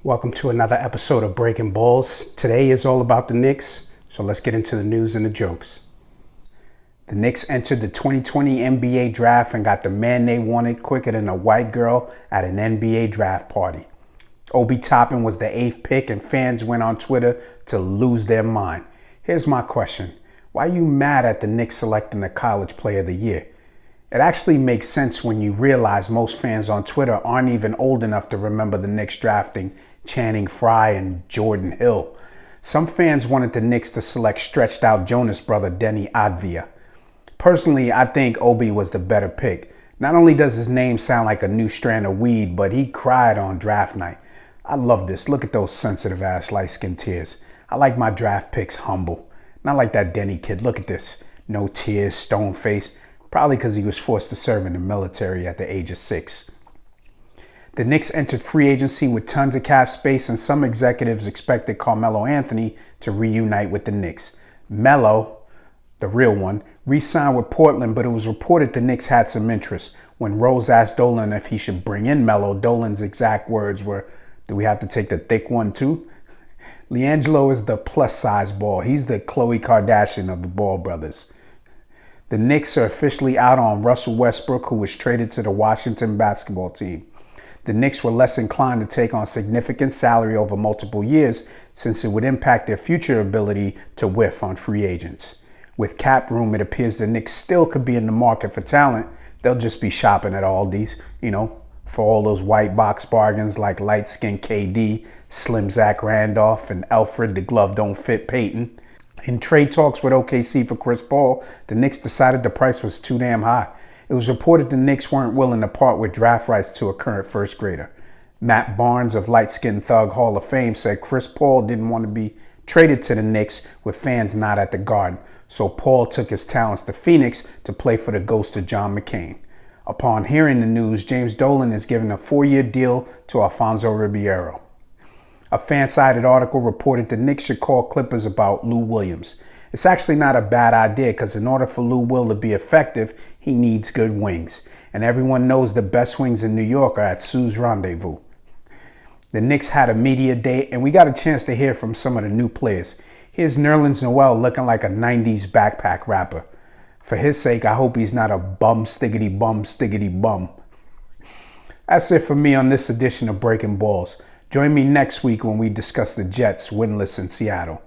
Welcome to another episode of Breaking Balls. Today is all about the Knicks, so let's get into the news and the jokes. The Knicks entered the 2020 NBA draft and got the man they wanted quicker than a white girl at an NBA draft party. Obi Toppin was the 8th pick and fans went on Twitter to lose their mind. Here's my question. Why are you mad at the Knicks selecting the College Player of the Year? It actually makes sense when you realize most fans on Twitter aren't even old enough to remember the Knicks drafting Channing Frye and Jordan Hill. Some fans wanted the Knicks to select stretched out Jonas brother Denny Advia. Personally, I think Obi was the better pick. Not only does his name sound like a new strand of weed, but he cried on draft night. I love this. Look at those sensitive ass light skin tears. I like my draft picks humble. Not like that Denny kid. Look at this. No tears, stone face. Probably because he was forced to serve in the military at the age of 6. The Knicks entered free agency with tons of cap space, and some executives expected Carmelo Anthony to reunite with the Knicks. Melo, the real one, re-signed with Portland, but it was reported the Knicks had some interest. When Rose asked Dolan if he should bring in Melo, Dolan's exact words were, "Do we have to take the thick one too?" LiAngelo is the plus-size ball. He's the Khloe Kardashian of the Ball brothers. The Knicks are officially out on Russell Westbrook, who was traded to the Washington basketball team. The Knicks were less inclined to take on significant salary over multiple years since it would impact their future ability to whiff on free agents. With cap room, it appears the Knicks still could be in the market for talent. They'll just be shopping at Aldi's, for all those white box bargains like light-skinned KD, Slim Zach Randolph, and Alfred the glove don't fit Payton. In trade talks with OKC for Chris Paul, the Knicks decided the price was too damn high. It was reported the Knicks weren't willing to part with draft rights to a current first grader. Matt Barnes of Light Skin Thug Hall of Fame said Chris Paul didn't want to be traded to the Knicks with fans not at the Garden, so Paul took his talents to Phoenix to play for the ghost of John McCain. Upon hearing the news, James Dolan is given a 4-year deal to Alfonso Ribeiro. A fan-sided article reported the Knicks should call Clippers about Lou Williams. It's actually not a bad idea because in order for Lou Will to be effective, he needs good wings. And everyone knows the best wings in New York are at Sue's Rendezvous. The Knicks had a media day and we got a chance to hear from some of the new players. Here's Nerlens Noel looking like a 90s backpack rapper. For his sake, I hope he's not a bum stiggity bum. That's it for me on this edition of Breaking Balls. Join me next week when we discuss the Jets winless in Seattle.